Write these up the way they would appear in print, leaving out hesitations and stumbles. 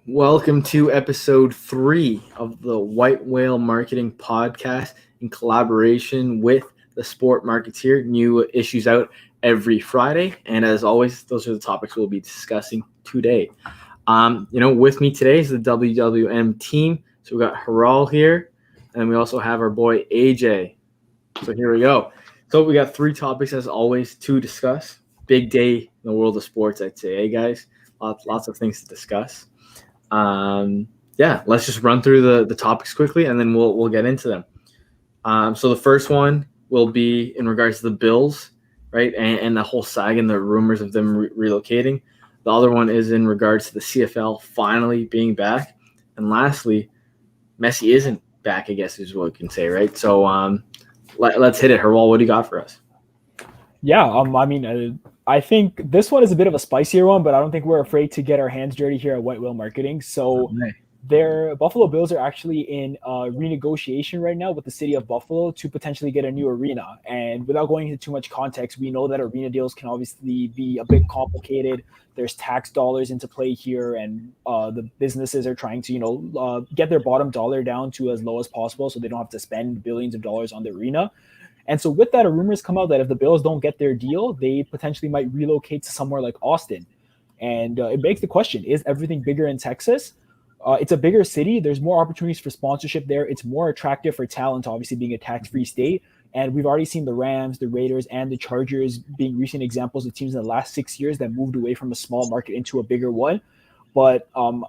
Welcome to episode 3 of the White Whale Marketing Podcast in collaboration with the Sport Marketeer. New issues out every Friday. And as always, those are the topics we'll be discussing today. With me today is the WWM team. So we got Haral here, and we also have our boy AJ. So here we go. So we got 3 topics as always to discuss. Big day in the world of sports, I'd say. Hey guys, lots of things to discuss. Let's just run through the topics quickly, and then we'll get into them. So the first one will be in regards to the Bills, right, and the whole saga and the rumors of them relocating. The other one is in regards to the CFL finally being back, and lastly, Messi isn't back, I guess is what we can say, right? So let's hit it. Herwal, what do you got for us? Yeah, I think this one is a bit of a spicier one, but I don't think we're afraid to get our hands dirty here at White Whale Marketing. So their Buffalo Bills are actually in renegotiation right now with the city of Buffalo to potentially get a new arena. And without going into too much context, we know that arena deals can obviously be a bit complicated. There's tax dollars into play here, and the businesses are trying to, get their bottom dollar down to as low as possible so they don't have to spend billions of dollars on the arena. And so with that, rumors come out that if the Bills don't get their deal, they potentially might relocate to somewhere like Austin. And it begs the question, is everything bigger in Texas? It's a bigger city. There's more opportunities for sponsorship there. It's more attractive for talent, obviously being a tax-free state. And we've already seen the Rams, the Raiders, and the Chargers being recent examples of teams in the last 6 years that moved away from a small market into a bigger one. But, I'm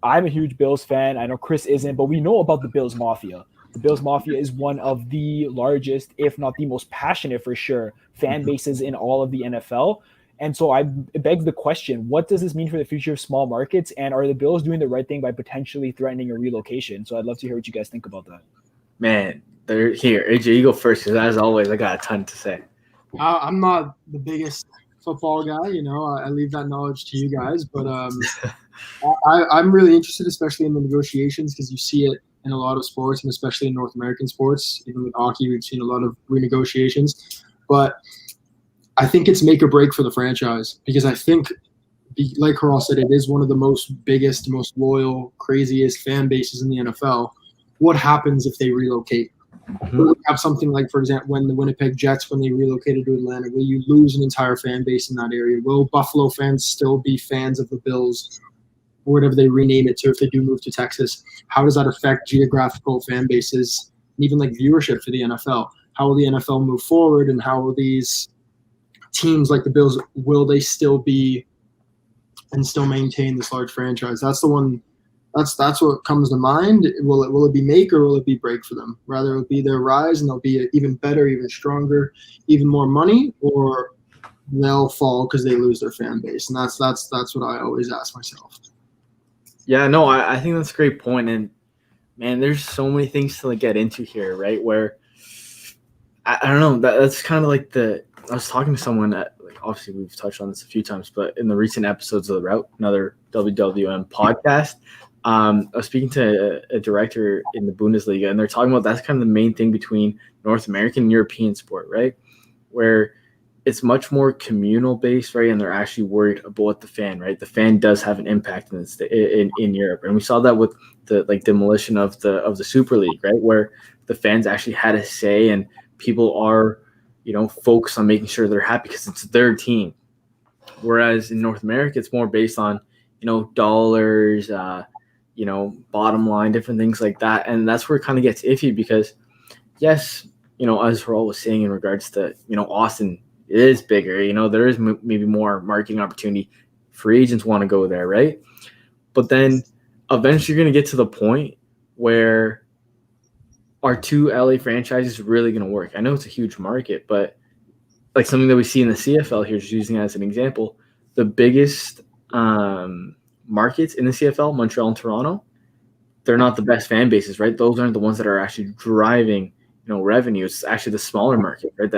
a huge Bills fan. I know Chris isn't, but we know about the Bills Mafia. The Bills Mafia is one of the largest, if not the most passionate for sure, fan bases in all of the NFL. And so it begs the question, what does this mean for the future of small markets? And are the Bills doing the right thing by potentially threatening a relocation? So I'd love to hear what you guys think about that. Man, they're here. AJ, you go first, because as always, I got a ton to say. I'm not the biggest football guy, I leave that knowledge to you guys. But I'm really interested, especially in the negotiations, because you see it in a lot of sports, and especially in North American sports. Even with hockey, we've seen a lot of renegotiations. But I think it's make or break for the franchise, because I think, like Carl said, it is one of the biggest, most loyal, craziest fan bases in the NFL. What happens if they relocate? Will you have something like, for example, when the Winnipeg Jets, when they relocated to Atlanta, will you lose an entire fan base in that area? Will Buffalo fans still be fans of the Bills, or whatever they rename it to if they do move to Texas? How does that affect geographical fan bases and even like viewership for the NFL? How will the NFL move forward, and how will these teams like the Bills, will they still be and still maintain this large franchise? That's the one. That's what comes to mind. Will it be make or will it be break for them? Rather, it'll be their rise and they'll be even better, even stronger, even more money, or they'll fall because they lose their fan base. And that's what I always ask myself. Yeah, no, I think that's a great point. And man, there's so many things to get into here, right? Where I don't know, that's kind of like I was talking to someone that, obviously we've touched on this a few times, but in the recent episodes of The Route, another WWM podcast, I was speaking to a director in the Bundesliga, and they're talking about that's kind of the main thing between North American and European sport, right? Where it's much more communal based, right? And they're actually worried about the fan, right? The fan does have an impact in Europe, and we saw that with the demolition of the Super League, right? Where the fans actually had a say, and people are, focused on making sure they're happy because it's their team. Whereas in North America, it's more based on, dollars, bottom line, different things like that. And that's where it kind of gets iffy because, yes, as Raul was saying in regards to, Austin, it is bigger. There is maybe more marketing opportunity. Free agents want to go there, right? But then eventually you're going to get to the point where are 2 LA franchises really going to work? I know it's a huge market, but like something that we see in the CFL here, just using it as an example, the biggest markets in the CFL, Montreal and Toronto, they're not the best fan bases, right? Those aren't the ones that are actually driving, revenue. It's actually the smaller market, right?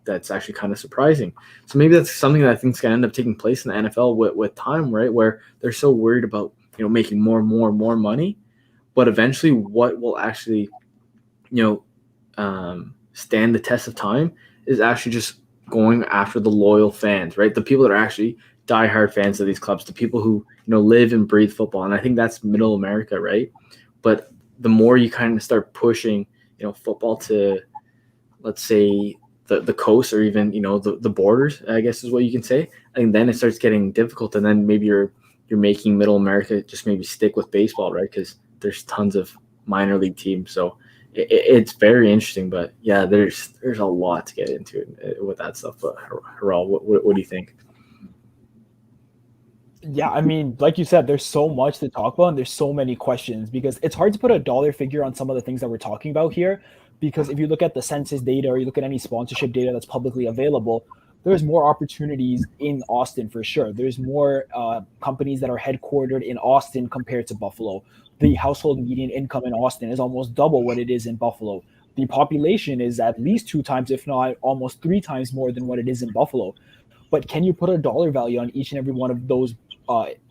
That's actually kind of surprising. So maybe that's something that I think is going to end up taking place in the NFL with time, right? Where they're so worried about, making more money, but eventually what will actually, stand the test of time is actually just going after the loyal fans, right? The people that are actually diehard fans of these clubs, the people who live and breathe football, and I think that's Middle America, right? But the more you kind of start pushing, football to, let's say, the coast, or even the borders, I guess is what you can say. I think then it starts getting difficult, and then maybe you're making Middle America just maybe stick with baseball, right? Because there's tons of minor league teams, so it's very interesting. But yeah, there's a lot to get into with that stuff. But Haral, what do you think? Yeah, I mean, like you said, there's so much to talk about and there's so many questions because it's hard to put a dollar figure on some of the things that we're talking about here. Because if you look at the census data or you look at any sponsorship data that's publicly available, there's more opportunities in Austin for sure. There's more companies that are headquartered in Austin compared to Buffalo. The household median income in Austin is almost double what it is in Buffalo. The population is at least 2 times, if not almost 3 times more than what it is in Buffalo. But can you put a dollar value on each and every one of those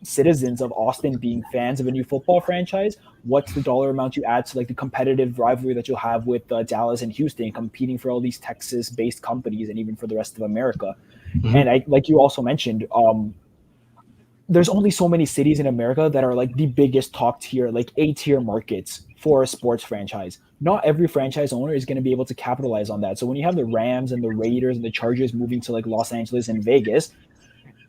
citizens of Austin being fans of a new football franchise? What's the dollar amount you add to like the competitive rivalry that you'll have with Dallas and Houston competing for all these Texas-based companies and even for the rest of America? Mm-hmm. And like you also mentioned, there's only so many cities in America that are like the biggest top tier, like A-tier markets for a sports franchise. Not every franchise owner is going to be able to capitalize on that. So when you have the Rams and the Raiders and the Chargers moving to like Los Angeles and Vegas,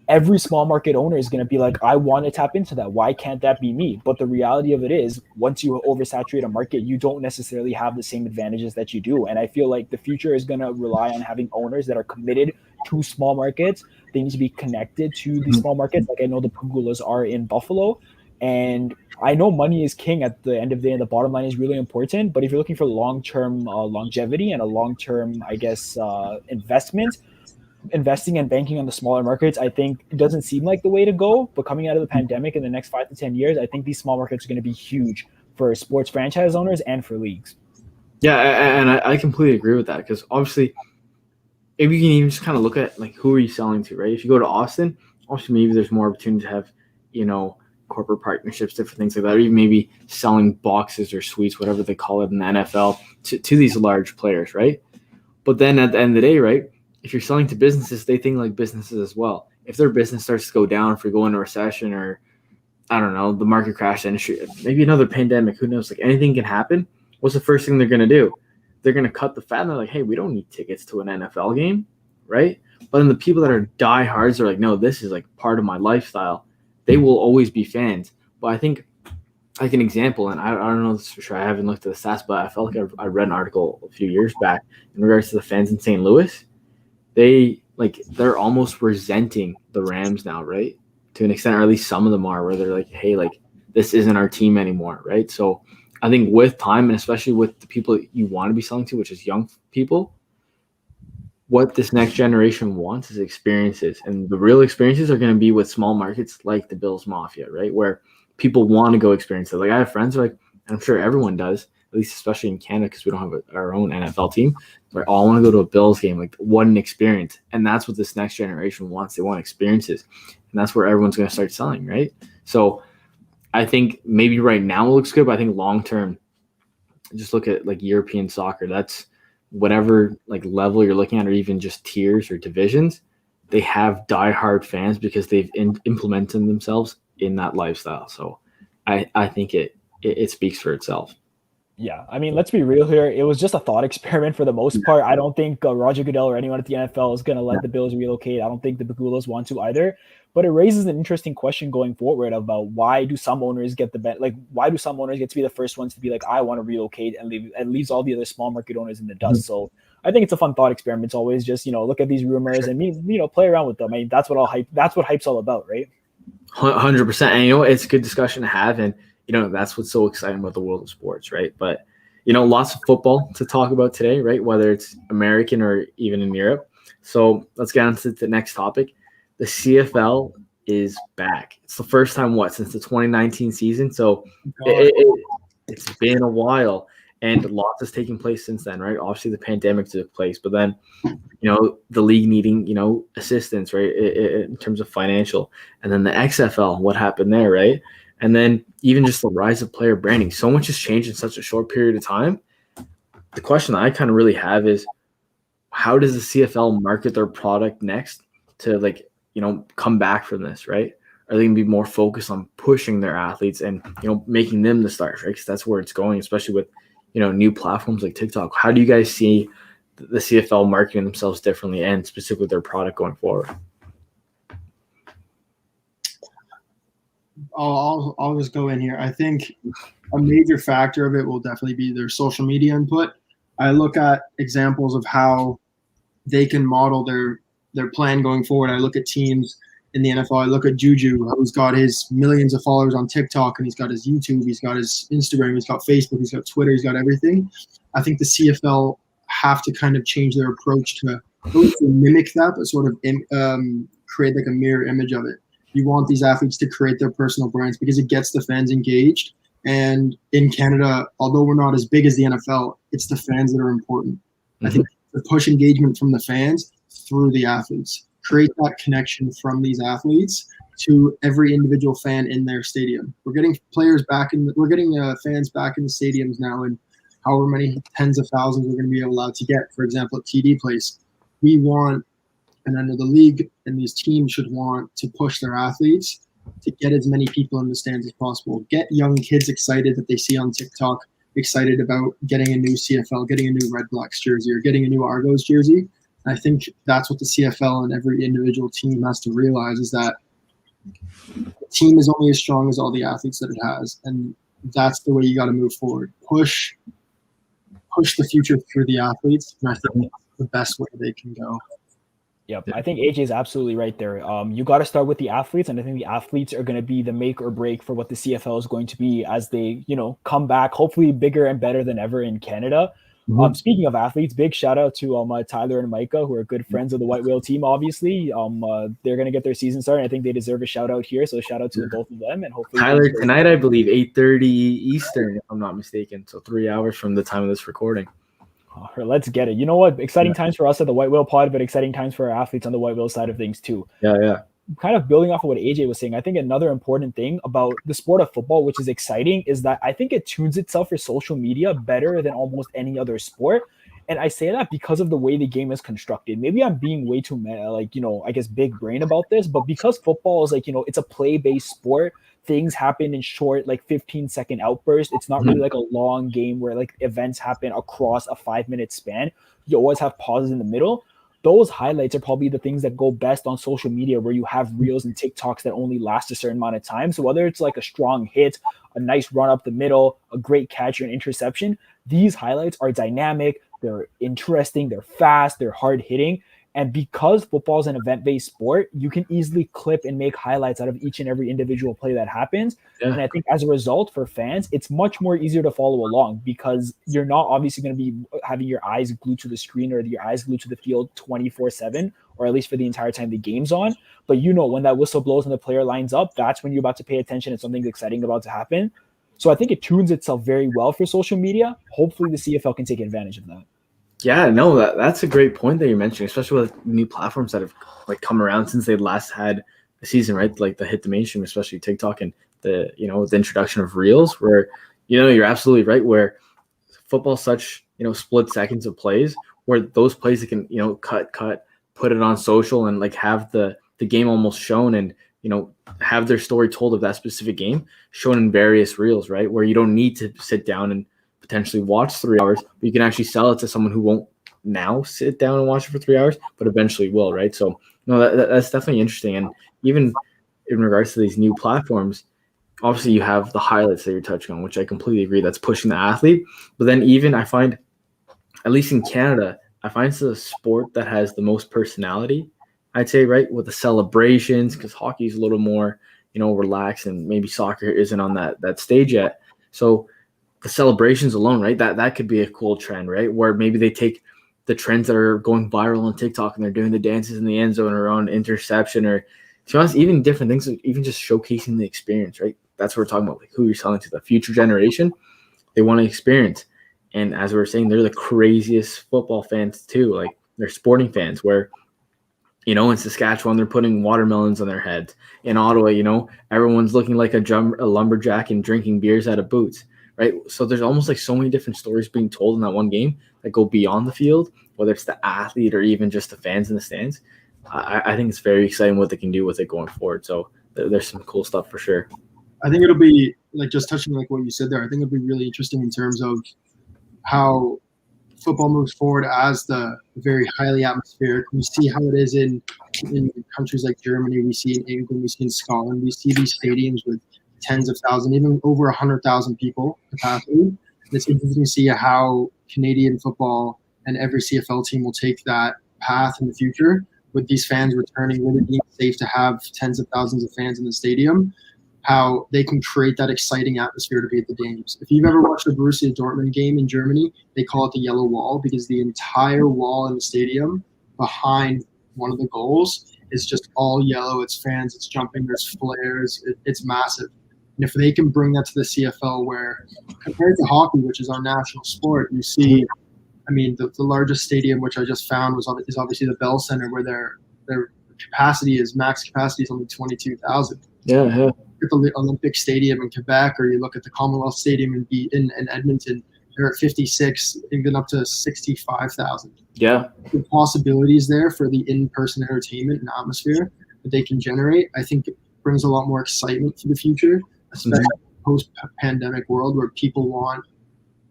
every small market owner is going to be like, I want to tap into that. Why can't that be me? But the reality of it is, once you oversaturate a market, you don't necessarily have the same advantages that you do. And I feel like the future is going to rely on having owners that are committed to small markets. They need to be connected to these small markets. Like I know the Pugulas are in Buffalo. And I know money is king at the end of the day, and the bottom line is really important. But if you're looking for long-term longevity and a long-term, I guess, investment, investing and banking on the smaller markets, I think it doesn't seem like the way to go. But coming out of the pandemic in the next 5 to 10 years, I think these small markets are going to be huge for sports franchise owners and for leagues. Yeah, and I completely agree with that, because obviously, if you can even just kind of look at like who are you selling to, right? If you go to Austin, obviously maybe there's more opportunity to have, corporate partnerships, different things like that, or even maybe selling boxes or suites, whatever they call it in the NFL, to these large players, right? But then at the end of the day, right, if you're selling to businesses, they think like businesses as well. If their business starts to go down, if we go into a recession, or I don't know, the market crash, industry, maybe another pandemic, who knows, like anything can happen. What's the first thing they're going to do? They're going to cut the fat, and they're like, hey, we don't need tickets to an NFL game, right? But then the people that are diehards are like, no, this is like part of my lifestyle. They will always be fans. But I think, like an example, and I don't know this for sure, I haven't looked at the stats, but I felt like I read an article a few years back in regards to the fans in St. Louis. They're almost resenting the Rams now, right? To an extent, or at least some of them are, where they're like, hey, like this isn't our team anymore, right? So I think with time, and especially with the people you want to be selling to, which is young people, what this next generation wants is experiences. And the real experiences are going to be with small markets like the Bills Mafia, right? Where people want to go experience it. Like I have friends who, like, I'm sure everyone does, at least especially in Canada, because we don't have our own NFL team, where all want to go to a Bills game. Like, what an experience. And that's what this next generation wants. They want experiences. And that's where everyone's going to start selling, right? So I think maybe right now it looks good, but I think long-term, just look at like European soccer. That's whatever like level you're looking at, or even just tiers or divisions, they have diehard fans because they've implemented themselves in that lifestyle. So I think it speaks for itself. Yeah, I mean, let's be real here. It was just a thought experiment for the most part. I don't think Roger Goodell or anyone at the NFL is going to let the Bills relocate. I don't think the Pagulas want to either. But it raises an interesting question going forward about why do some owners get why do some owners get to be the first ones to be like, I want to relocate, and leaves all the other small market owners in the dust. So I think it's a fun thought experiment. It's always just, look at these rumors and play around with them. I mean, that's what hype's all about, right? 100%. And it's a good discussion to have, and that's what's so exciting about the world of sports, right? But lots of football to talk about today, right? Whether it's American or even in Europe. So let's get on to the next topic. The CFL is back. It's the first time, since the 2019 season. So it's been a while, and lots has taken place since then, right? Obviously, the pandemic took place, but then, the league needing, assistance, right, in terms of financial. And then the XFL, what happened there, right? And then even just the rise of player branding. So much has changed in such a short period of time. The question I kind of really have is, how does the CFL market their product next to, like, come back from this, right? Are they going to be more focused on pushing their athletes and, making them the stars, right? Because that's where it's going, especially with, new platforms like TikTok. How do you guys see the CFL marketing themselves differently and specifically their product going forward? I'll just go in here. I think a major factor of it will definitely be their social media input. I look at examples of how they can model their plan going forward. I look at teams in the NFL. I look at Juju, who's got his millions of followers on TikTok, and he's got his YouTube, he's got his Instagram, he's got Facebook, he's got Twitter, he's got everything. I think the CFL have to kind of change their approach to mimic that, but sort of create like a mirror image of it. You want these athletes to create their personal brands because it gets the fans engaged. And in Canada, although we're not as big as the NFL, it's the fans that are important. Mm-hmm. I think to push engagement from the fans through the athletes, create that connection from these athletes to every individual fan in their stadium. We're getting fans back in the stadiums now, and however many tens of thousands we're going to be allowed to get. For example, at TD Place, we want, and I know the league and these teams should want to push their athletes to get as many people in the stands as possible. Get young kids excited that they see on TikTok, excited about getting a new CFL, getting a new Red Blacks jersey, or getting a new Argos jersey. And I think that's what the CFL and every individual team has to realize, is that the team is only as strong as all the athletes that it has. And that's the way you got to move forward. Push the future through the athletes. And I think that's the best way they can go. Yep, I think AJ is absolutely right there. You got to start with the athletes, and I think the athletes are going to be the make or break for what the CFL is going to be as they, come back, hopefully bigger and better than ever in Canada. Mm-hmm. Speaking of athletes, big shout out to Tyler and Micah, who are good friends of the White Whale team. Obviously, they're going to get their season started. I think they deserve a shout out here, so shout out to both of them. And hopefully, Tyler tonight, I believe 8:30 Eastern, if I'm not mistaken. So 3 hours from the time of this recording. Let's get it. You know what? Exciting times for us at the White Whale Pod, but exciting times for our athletes on the White Whale side of things too. Yeah. Kind of building off of what AJ was saying, I think another important thing about the sport of football, which is exciting, is that I think it tunes itself for social media better than almost any other sport. And I say that because of the way the game is constructed. Maybe I'm being way too, I guess big brain about this, but because football is it's a play-based sport, things happen in short, 15-second outbursts. It's not really like a long game where events happen across a 5-minute span. You always have pauses in the middle. Those highlights are probably the things that go best on social media, where you have reels and TikToks that only last a certain amount of time. So whether it's a strong hit, a nice run up the middle, a great catch, or an interception, these highlights are dynamic. They're interesting. They're fast. They're hard hitting. And because football is an event-based sport, you can easily clip and make highlights out of each and every individual play that happens. Yeah. And I think as a result, for fans, it's much more easier to follow along because you're not obviously going to be having your eyes glued to the screen or your eyes glued to the field 24/7, or at least for the entire time the game's on. But when that whistle blows and the player lines up, that's when you're about to pay attention and something's exciting about to happen. So I think it tunes itself very well for social media. Hopefully the CFL can take advantage of that. Yeah, no, that's a great point that you're mentioning, especially with new platforms that have come around since they last had the season, right? The hit the mainstream, especially TikTok and the the introduction of Reels, where you're absolutely right, where football's such split seconds of plays, where those plays that can cut, put it on social and have the game almost shown and have their story told of that specific game shown in various Reels, right? Where you don't need to sit down and potentially watch 3 hours, but you can actually sell it to someone who won't now sit down and watch it for 3 hours, but eventually will, right? So, that's definitely interesting. And even in regards to these new platforms, obviously you have the highlights that you're touching on, which I completely agree. That's pushing the athlete. But then even I find, at least in Canada, I find it's the sport that has the most personality, I'd say, right? With the celebrations, because hockey is a little more, relaxed, and maybe soccer isn't on that stage yet. So the celebrations alone, right? That could be a cool trend, right? Where maybe they take the trends that are going viral on TikTok and they're doing the dances in the end zone or on interception, or to be honest, even different things, even just showcasing the experience, right? That's what we're talking about, who you're selling to, the future generation. They want to experience. And as we were saying, they're the craziest football fans too. They're sporting fans where, in Saskatchewan, they're putting watermelons on their heads. In Ottawa, everyone's looking like a lumberjack and drinking beers out of boots. Right. So there's almost so many different stories being told in that one game that go beyond the field, whether it's the athlete or even just the fans in the stands. I think it's very exciting what they can do with it going forward. So there's some cool stuff for sure. I think it'll be like just touching like what you said there. I think it'll be really interesting in terms of how football moves forward as the very highly atmospheric. We see how it is in countries like Germany. We see in England. We see in Scotland. We see these stadiums with tens of thousands, even over 100,000 people capacity. And it's interesting to see how Canadian football and every CFL team will take that path in the future with these fans returning, with it being safe to have tens of thousands of fans in the stadium, how they can create that exciting atmosphere to be at the games. If you've ever watched a Borussia Dortmund game in Germany, they call it the yellow wall because the entire wall in the stadium behind one of the goals is just all yellow. It's fans, it's jumping, there's flares, it's massive. And if they can bring that to the CFL, where compared to hockey, which is our national sport, you see, I mean, the largest stadium, which I just found, is obviously the Bell Center, where their max capacity is only 22,000. Yeah. At the Olympic Stadium in Quebec, or you look at the Commonwealth Stadium in Edmonton, they're at 56, even up to 65,000. Yeah. The possibilities there for the in-person entertainment and atmosphere that they can generate, I think, brings a lot more excitement for the future, especially in a post-pandemic world where people want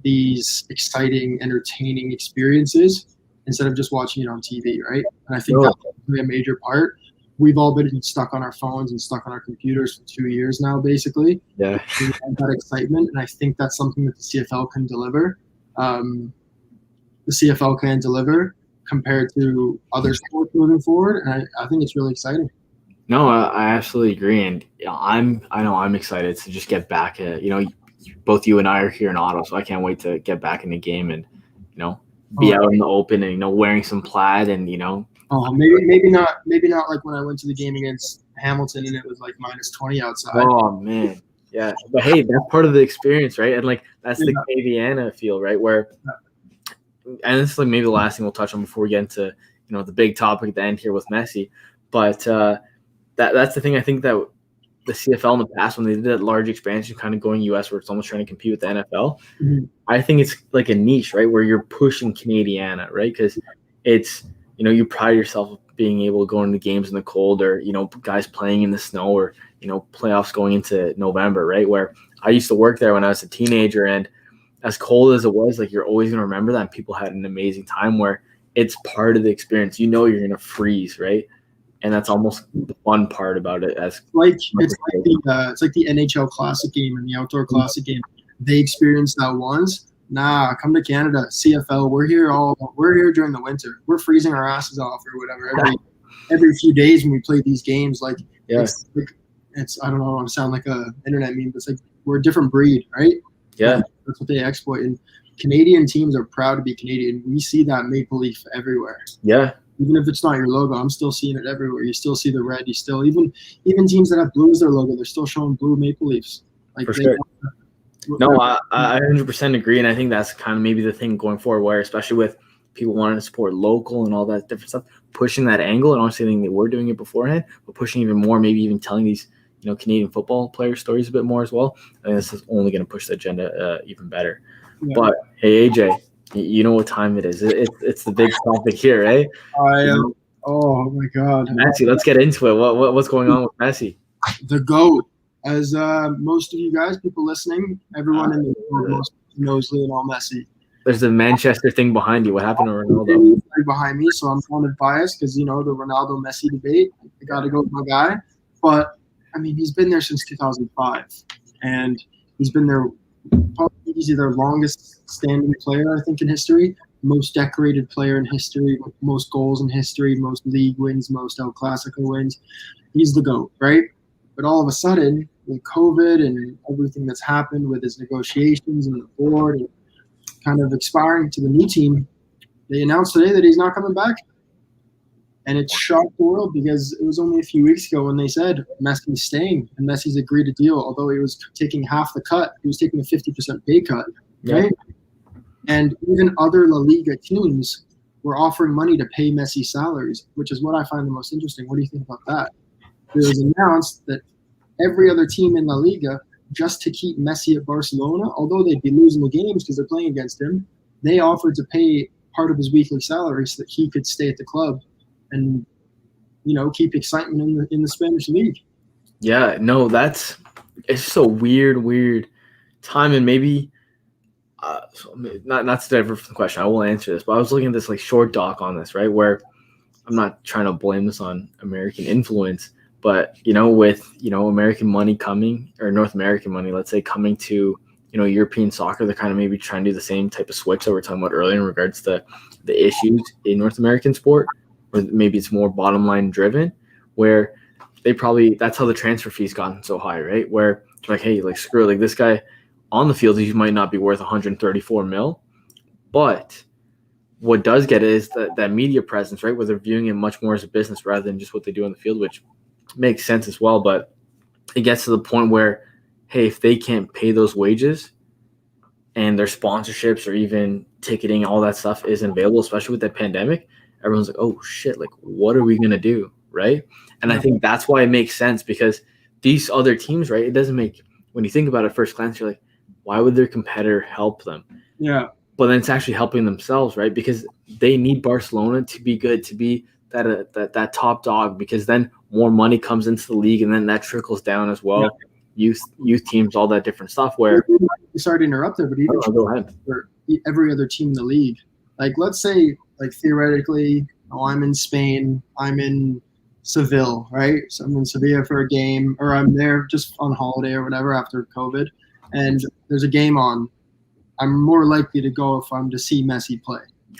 these exciting, entertaining experiences instead of just watching it on TV, right? And I think that's a major part. We've all been stuck on our phones and stuck on our computers for 2 years now, basically. Yeah. That excitement, and I think that's something that the CFL can deliver. The CFL can deliver compared to other sports moving forward, and I think it's really exciting. No, I absolutely agree, and I know I'm excited to just get back. Both you and I are here in Ottawa, so I can't wait to get back in the game and be out in the open and wearing some plaid and Oh, maybe not like when I went to the game against Hamilton and it was like -20 outside. Oh man, yeah. But hey, that's part of the experience, right? And like that's the Canadiana feel, right? Where, and this is like maybe the last thing we'll touch on before we get into the big topic at the end here with Messi. But that's the thing. I think that the CFL in the past, when they did that large expansion, kind of going US, where it's almost trying to compete with the NFL. Mm-hmm. I think it's like a niche, right, where you're pushing Canadiana, right? Because it's you pride yourself being able to go into games in the cold, or guys playing in the snow, or playoffs going into November, right? Where I used to work there when I was a teenager, and as cold as it was, like you're always going to remember that. And people had an amazing time where it's part of the experience. You're going to freeze, right? And that's almost the fun part about it. It's like the NHL Classic game and the Outdoor Classic game. They experienced that once. Nah, come to Canada, CFL. We're here during the winter. We're freezing our asses off or whatever every few days when we play these games. Like, it's I don't know, I sound like a internet meme, but it's like we're a different breed, right? Yeah, and that's what they exploit. And Canadian teams are proud to be Canadian. We see that maple leaf everywhere. Yeah. Even if it's not your logo, I'm still seeing it everywhere. You still see the red. You still even teams that have blue as their logo, they're still showing blue maple leafs. Like for sure. No, I 100% agree, and I think that's kind of maybe the thing going forward, where especially with people wanting to support local and all that different stuff, pushing that angle. And honestly, I think they were doing it beforehand, but pushing even more, maybe even telling these Canadian football player stories a bit more as well. I think this is only going to push the agenda even better. Yeah. But hey, AJ, you know what time it is? It's the big topic here, right? Oh my God, Messi. Let's get into it. What's going on with Messi? The GOAT. As most of you guys, people listening, everyone in the world knows Lionel Messi. There's a Manchester thing behind you. What happened to Ronaldo? Behind me, so I'm kind of biased because the Ronaldo-Messi debate. I got to go with my guy. But, I mean, he's been there since 2005. And he's been there probably he's their longest standing player, I think, in history. Most decorated player in history, most goals in history, most league wins, most El Clasico wins. He's the GOAT, right? But all of a sudden, with COVID and everything that's happened with his negotiations and the board and kind of expiring to the new team, they announced today that he's not coming back. And it shocked the world because it was only a few weeks ago when they said Messi's staying and Messi's agreed to deal, although he was taking half the cut. He was taking a 50% pay cut, right? Yeah. And even other La Liga teams were offering money to pay Messi salaries, which is what I find the most interesting. What do you think about that? It was announced that every other team in La Liga, just to keep Messi at Barcelona, although they'd be losing the games because they're playing against him, they offered to pay part of his weekly salary so that he could stay at the club. And keep excitement in the Spanish league. Yeah, no, it's just a weird time, and maybe so not to divert from the question. I will answer this, but I was looking at this like short doc on this, right? Where I'm not trying to blame this on American influence, but with American money coming, or North American money, let's say, coming to European soccer, they're kind of maybe trying to do the same type of switch that we are talking about earlier in regards to the issues in North American sport, or maybe it's more bottom line driven, where that's how the transfer fees gotten so high, right? Where it's like, hey, like screw it, like this guy on the field, he might not be worth 134 mil, but what does get it is that media presence, right? Where they're viewing it much more as a business rather than just what they do on the field, which makes sense as well. But it gets to the point where, hey, if they can't pay those wages and their sponsorships or even ticketing, all that stuff isn't available, especially with the pandemic, everyone's like, oh shit, like what are we going to do, right? And I think that's why it makes sense, because these other teams, right, it doesn't make, when you think about it at first glance, you're like, why would their competitor help them? Yeah. But then it's actually helping themselves, right? Because they need Barcelona to be good, to be that top dog, because then more money comes into the league, and then that trickles down as well. Yeah. Youth teams, all that different stuff. Where sorry to interrupt there, but even go ahead. For every other team in the league, like let's say, like theoretically, I'm in Spain, I'm in Seville, right? So I'm in Sevilla for a game, or I'm there just on holiday or whatever after COVID, and there's a game on. I'm more likely to go if I'm to see Messi play.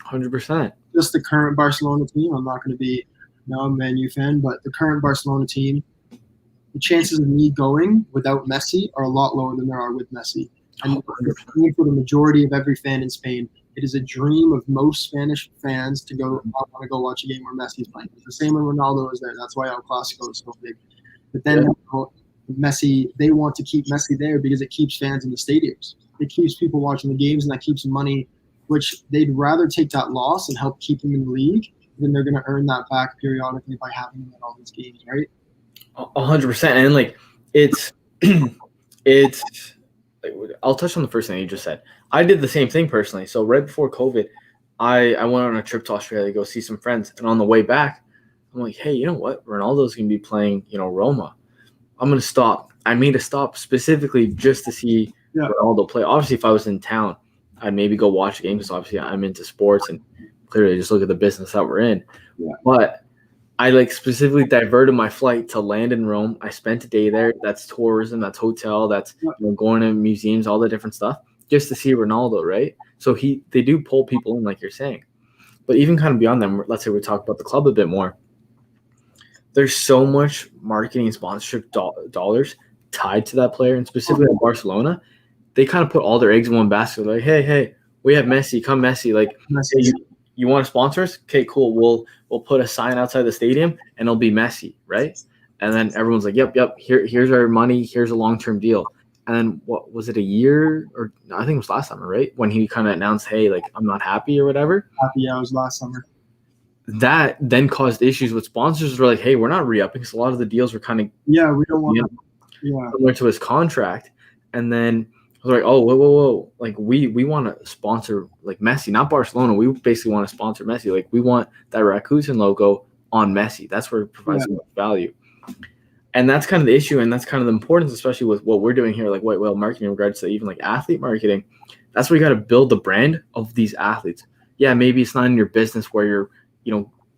100%. Just the current Barcelona team. I'm not going to be a Man U fan, but the current Barcelona team, the chances of me going without Messi are a lot lower than there are with Messi. And for the majority of every fan in Spain, it is a dream of most Spanish fans to go. I want to go watch a game where Messi is playing. It's the same when Ronaldo is there. That's why El Clasico is so big. But then Messi, they want to keep Messi there because it keeps fans in the stadiums. It keeps people watching the games, and that keeps money, which they'd rather take that loss and help keep them in the league than they're going to earn that back periodically by having them at all these games, right? 100%. And like it's I'll touch on the first thing you just said. I did the same thing personally. So right before COVID, I went on a trip to Australia to go see some friends, and on the way back, I'm like, hey, you know what? Ronaldo's going to be playing, Roma. I'm going to stop. I made a stop specifically just to see Ronaldo play. Obviously, if I was in town, I'd maybe go watch a game, because obviously I'm into sports and clearly just look at the business that we're in. Yeah. But I specifically diverted my flight to land in Rome. I spent a day there. That's tourism, that's hotel, that's going to museums, all the different stuff, just to see Ronaldo, right? So they do pull people in, like you're saying. But even kind of beyond them, let's say we talk about the club a bit more. There's so much marketing and sponsorship dollars tied to that player, and specifically in Barcelona, they kind of put all their eggs in one basket. Like, hey, we have Messi. Come Messi. Like, hey, you want to sponsor us? Okay, cool. We'll put a sign outside the stadium, and it'll be Messi, right? And then everyone's like, yep. Here's our money. Here's a long-term deal. And then what was it, a year, or I think it was last summer, right? When he kind of announced, hey, like, I'm not happy or whatever. Yeah, it was last summer. That then caused issues with sponsors. Were like, hey, we're not re-upping, because a lot of the deals were kind of we don't want similar to his contract. And then I was like, oh, whoa. Like, we want to sponsor, like, Messi, not Barcelona. We basically want to sponsor Messi. Like, we want that Rakuten logo on Messi. That's where it provides so much value. And that's kind of the issue, and that's kind of the importance, especially with what we're doing here, like White Whale Marketing, in regards to even like athlete marketing. That's where you got to build the brand of these athletes. Yeah, maybe it's not in your business where you're,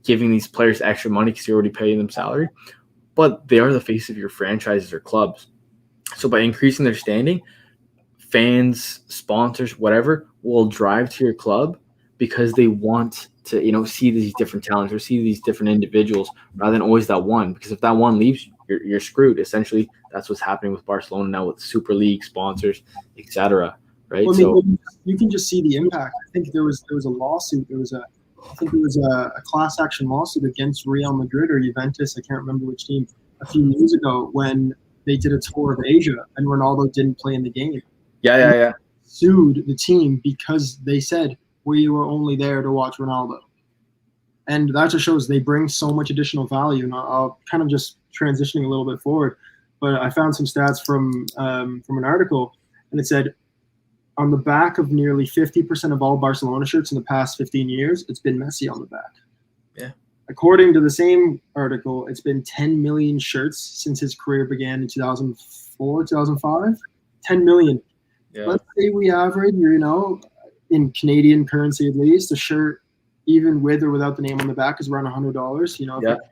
giving these players extra money because you're already paying them salary, but they are the face of your franchises or clubs. So by increasing their standing, fans, sponsors, whatever, will drive to your club because they want to, see these different talents or see these different individuals rather than always that one. Because if that one leaves, you're screwed. Essentially, that's what's happening with Barcelona now with Super League sponsors, etc. Right? Well, so you can just see the impact. I think there was a lawsuit. I think it was a class action lawsuit against Real Madrid or Juventus. I can't remember which team, a few years ago when they did a tour of Asia and Ronaldo didn't play in the game. Yeah. Sued the team because they said we were only there to watch Ronaldo. And that just shows they bring so much additional value. And I'll kind of just transitioning a little bit forward, but I found some stats from an article, and it said on the back of nearly 50% of all Barcelona shirts in the past 15 years, it's been Messi on the back. Yeah. According to the same article, it's been 10 million shirts since his career began in 2004, 2005. 10 million. Yeah. Let's say we average, in Canadian currency at least, a shirt, even with or without the name on the back, is around $100.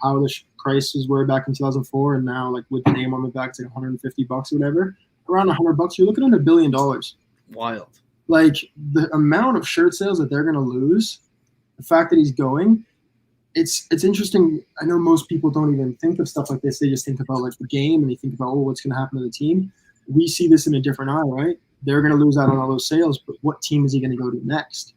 How the prices were back in 2004, and now like with the name on the back, it's like $150 or whatever. Around $100, you're looking at $1 billion. Wild. Like the amount of shirt sales that they're going to lose, the fact that he's going, it's interesting. I know most people don't even think of stuff like this. They just think about like the game, and they think about, what's going to happen to the team. We see this in a different eye, right? They're going to lose out on all those sales, but what team is he going to go to next?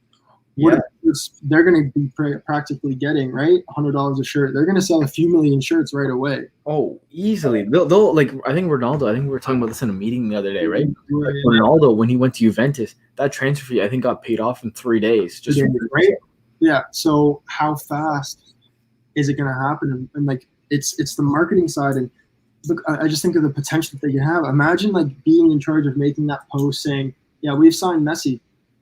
They're going to be practically getting, right, $100 a shirt. They're going to sell a few million shirts right away. Oh, easily. They'll like, I think Ronaldo, I think we were talking about this in a meeting the other day, right? Like Ronaldo, when he went to Juventus, that transfer fee, I think, got paid off in 3 days. Just right? Yeah. So how fast is it going to happen? And like, it's the marketing side. And look, I just think of the potential that they can have. Imagine like being in charge of making that post saying, yeah, we've signed Messi.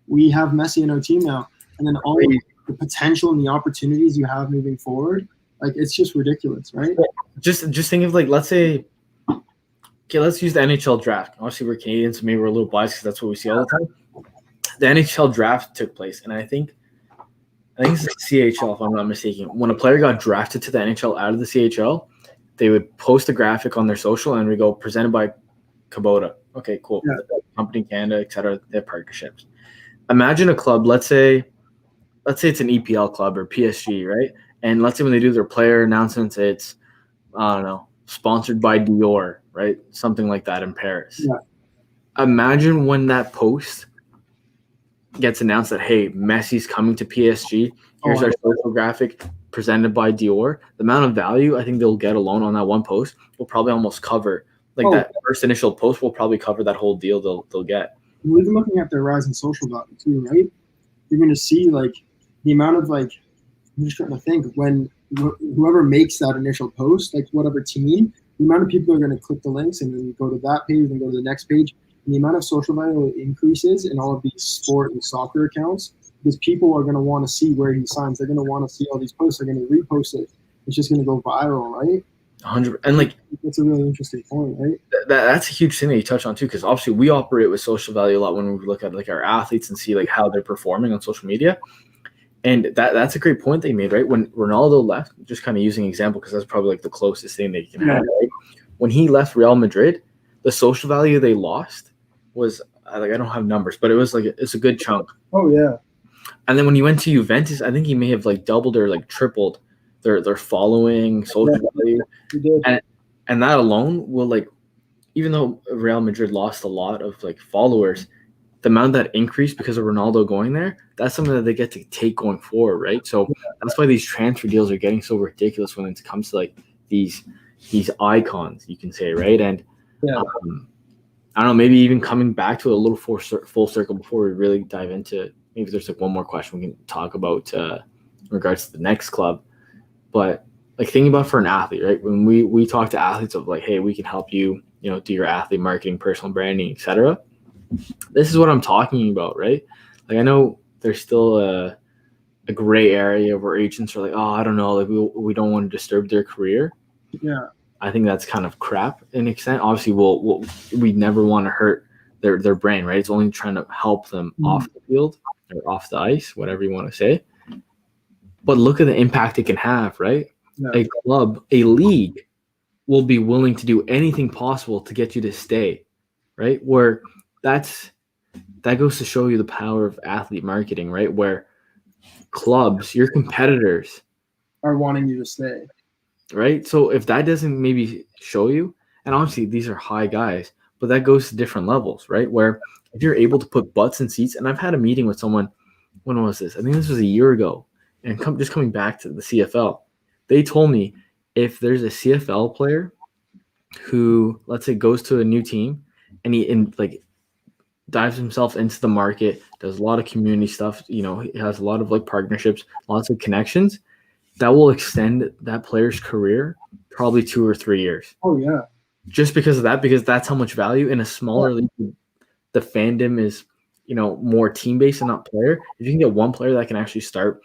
We have Messi in our team now. And then all the potential and the opportunities you have moving forward, like it's just ridiculous, right? Just think of like, let's say, okay, let's use the NHL draft. Obviously, we're Canadians, so maybe we're a little biased because that's what we see all the time. The NHL draft took place, and I think it's the CHL, if I'm not mistaken. When a player got drafted to the NHL out of the CHL, they would post a graphic on their social, and we go presented by Kubota. Okay, cool. Yeah. The company Canada, etc. They have partnerships. Imagine a club. Let's say it's an EPL club or PSG, right? And let's say when they do their player announcements, it's, I don't know, sponsored by Dior, right? Something like that in Paris. Yeah. Imagine when that post gets announced that, hey, Messi's coming to PSG. Here's our social graphic presented by Dior. The amount of value I think they'll get alone on that one post will probably almost cover, that first initial post will probably cover that whole deal they'll get. We're even looking at their rise in social value too, right? You're going to see like the amount of like, I'm just trying to think, when whoever makes that initial post, like whatever team, the amount of people are going to click the links and then go to that page and go to the next page. And the amount of social value increases in all of these sport and soccer accounts because people are going to want to see where he signs. They're going to want to see all these posts. They're going to repost it. It's just going to go viral, right? 100. And like, that's a really interesting point, right? That's a huge thing that you touched on too, because obviously we operate with social value a lot when we look at like our athletes and see like how they're performing on social media. And that's a great point they made, right? When Ronaldo left, just kind of using an example because that's probably like the closest thing that you can have, right? When he left Real Madrid, the social value they lost was like, I don't have numbers, but it was like it's a good chunk. Oh yeah. And then when he went to Juventus, I think he may have like doubled or like tripled their following, social value. He did. And that alone will like, even though Real Madrid lost a lot of like followers, the amount that increased because of Ronaldo going there, that's something that they get to take going forward, right? So that's why these transfer deals are getting so ridiculous when it comes to like these icons, you can say, right? And I don't know, maybe even coming back to a little full circle before we really dive into, maybe there's like one more question we can talk about in regards to the next club. But like thinking about for an athlete, right? When we talk to athletes of like, hey, we can help you, do your athlete marketing, personal branding, etc. This is what I'm talking about, right? Like I know there's still a gray area where agents are like, oh, I don't know, like we don't want to disturb their career. Yeah. I think that's kind of crap in an extent. Obviously, we never want to hurt their brain, right? It's only trying to help them off the field or off the ice, whatever you want to say. But look at the impact it can have, right? Yeah. A club, a league will be willing to do anything possible to get you to stay, right? Where that goes to show you the power of athlete marketing, right? Where clubs, your competitors, are wanting you to stay. Right? So if that doesn't maybe show you, and obviously these are high guys, but that goes to different levels, right? Where if you're able to put butts in seats, and I've had a meeting with someone, when was this? I think this was a year ago, and just coming back to the CFL, they told me if there's a CFL player who, let's say, goes to a new team and he dives himself into the market, does a lot of community stuff, he has a lot of like partnerships, lots of connections, that will extend that player's career probably 2 or 3 years. Oh yeah. Just because of that, because that's how much value in a smaller league, the fandom is, more team based and not player. If you can get one player that can actually start,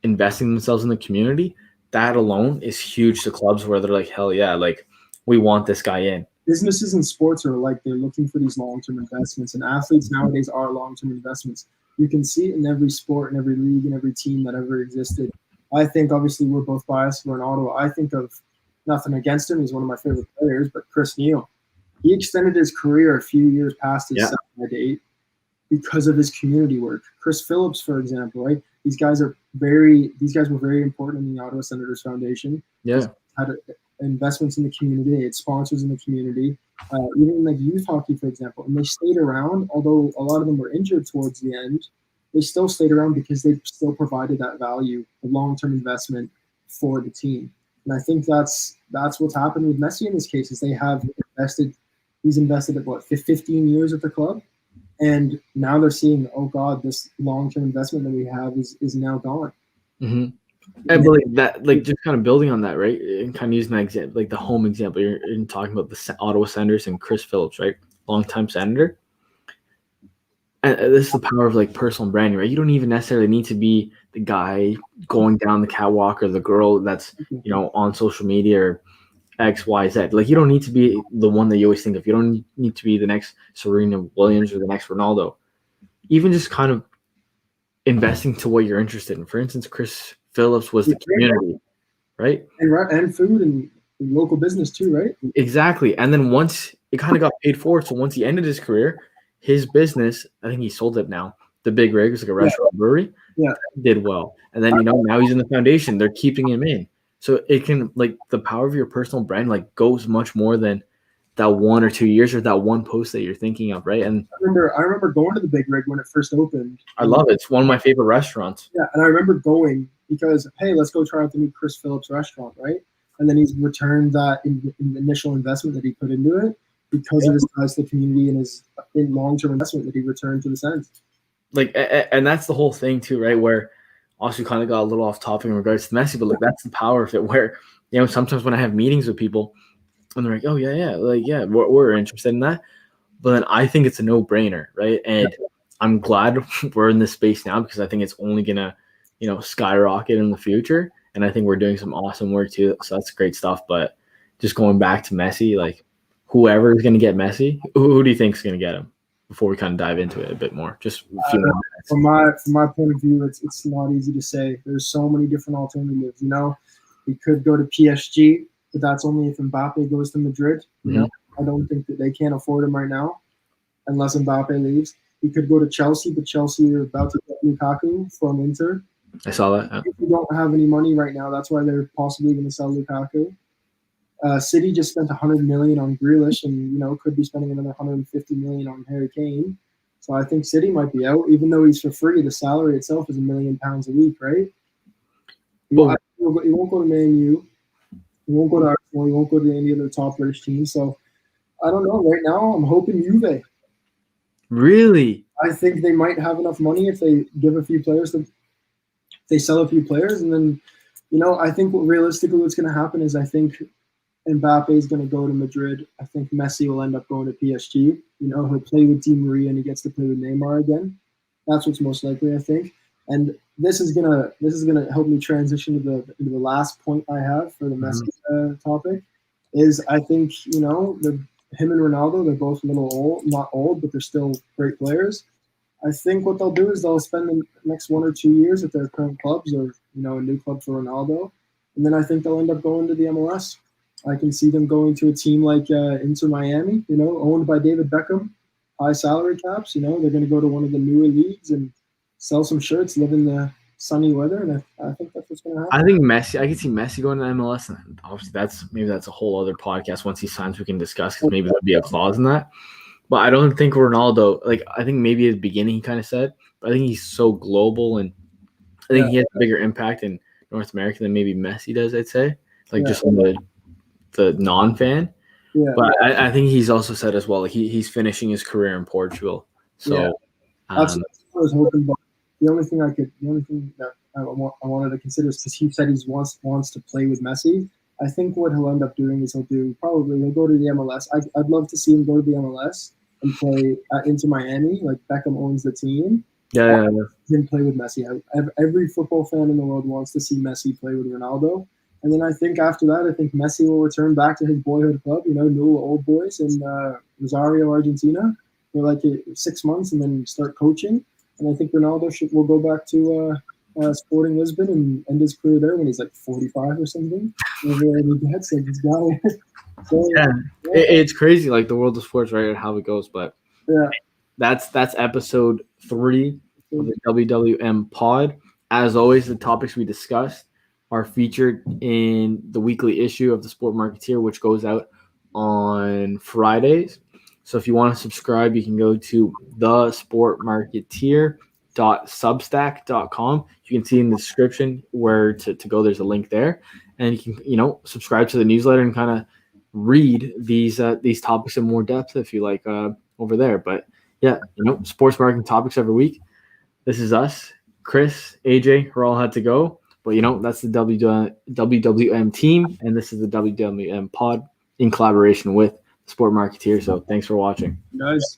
investing themselves in the community, that alone is huge to clubs where they're like, hell yeah, like we want this guy in. Businesses and sports are like they're looking for these long-term investments, and athletes nowadays are long-term investments. You can see it in every sport, in every league, in every team that ever existed. I think obviously we're both biased. We're in Ottawa. I think of nothing against him. He's one of my favorite players, but Chris Neal, he extended his career a few years past his second date because of his community work. Chris Phillips, for example, right? These guys were very important in the Ottawa Senators Foundation. Yeah. Had investments in the community, they had sponsors in the community, even like youth hockey, for example. And they stayed around, although a lot of them were injured towards the end. They still stayed around because they still provided that value, a long-term investment for the team. And I think that's what's happened with Messi in this case. Is they have invested. He's invested at what 15 years at the club. And now they're seeing, oh God, this long-term investment that we have is now gone. Mm-hmm. And but like just kind of building on that, right? And kind of using that example, like the home example, you're talking about the Ottawa Senators and Chris Phillips, right? Longtime senator. And this is the power of like personal branding, right? You don't even necessarily need to be the guy going down the catwalk or the girl that's, on social media or X, Y, Z. Like you don't need to be the one that you always think of. You don't need to be the next Serena Williams or the next Ronaldo. Even just kind of investing to what you're interested in. For instance, Chris Phillips was the community, right? And food and local business too, right? Exactly. And then once it kind of got paid for, so once he ended his career, his business, I think he sold it now. The Big Rig was like a restaurant brewery. Yeah. Did well. And then, now he's in the foundation. They're keeping him in. So it can, like, the power of your personal brand, like, goes much more than that 1 or 2 years or that one post that you're thinking of, right? And I remember going to the Big Rig when it first opened. I love it. It's one of my favorite restaurants. Yeah, and I remember going because, hey, let's go try out the new Chris Phillips restaurant, right? And then he's returned that initial investment that he put into it because of his ties to the community and his long-term investment that he returned to the Sens. Like, and that's the whole thing too, right? Where also kind of got a little off topic in regards to Messi, but like that's the power of it. Where sometimes when I have meetings with people, and they're like, "Oh yeah, like we're interested in that," but then I think it's a no-brainer, right? And I'm glad we're in this space now because I think it's only gonna, skyrocket in the future. And I think we're doing some awesome work too. So that's great stuff. But just going back to Messi, like whoever is going to get Messi, who do you think is going to get him? Before we kind of dive into it a bit more, just a few more minutes. From my point of view, it's not easy to say. There's so many different alternatives. He could go to PSG, but that's only if Mbappe goes to Madrid. I don't think that they can't afford him right now, unless Mbappe leaves. He could go to Chelsea, but Chelsea are about to get Lukaku from Inter. I saw that. If they don't have any money right now, that's why they're possibly going to sell Lukaku. City just spent $100 million on Grealish, and could be spending another $150 million on Harry Kane. So I think City might be out, even though he's for free. The salary itself is £1 million a week, right? He won't go to Man U. He won't go to Arsenal. He won't go to any other top British team. So I don't know. Right now, I'm hoping Juve. Really? I think they might have enough money if they give a few players. They sell a few players, and then, I think realistically what's going to happen is I think Mbappe is going to go to Madrid. I think Messi will end up going to PSG. He'll play with Di Maria and he gets to play with Neymar again. That's what's most likely, I think. And this is gonna help me transition to the last point I have for the Messi topic. Is I think him and Ronaldo, they're both a little old, not old, but they're still great players. I think what they'll do is they'll spend the next 1 or 2 years at their current clubs, or a new club for Ronaldo, and then I think they'll end up going to the MLS. I can see them going to a team like Inter Miami, owned by David Beckham, high salary caps. They're going to go to one of the newer leagues and sell some shirts, live in the sunny weather, and I think that's what's going to happen. I think I can see Messi going to MLS, and obviously that's a whole other podcast. Once he signs, we can discuss because maybe there'll be a clause in that. But I don't think Ronaldo, I think maybe at the beginning he kind of said, but I think he's so global, and I think he has a bigger impact in North America than maybe Messi does, I'd say. Just on the non-fan. Yeah. But I think he's also said as well, he's finishing his career in Portugal. So that's what I was hoping. But the only thing that I wanted to consider is because he said he wants to play with Messi. I think what he'll end up doing is he'll go to the MLS. I'd love to see him go to the MLS and play into Miami. Like Beckham owns the team, Yeah. Him play with Messi. Every football fan in the world wants to see Messi play with Ronaldo. And then I think after that, I think Messi will return back to his boyhood club, New Old Boys in Rosario, Argentina, for like 6 months, and then start coaching. And I think Ronaldo will go back to Sporting Lisbon and end his career there when he's like 45 or something. Whenever he gets like this guy. So, It's crazy, like the world of sports, right, and how it goes. But yeah, that's episode 3 of the WWM pod. As always, the topics we discussed are featured in the weekly issue of the Sport Marketeer, which goes out on Fridays. So if you want to subscribe, you can go to thesportmarketeer.substack.com. You can see in the description where to go. There's a link there, and you can subscribe to the newsletter and kind of read these topics in more depth if you like over there. But yeah, sports marketing topics every week. This is us, Chris, AJ. We're all had to go, but that's the WWM team, and this is the WWM pod in collaboration with Sport Marketeer. So thanks for watching, guys.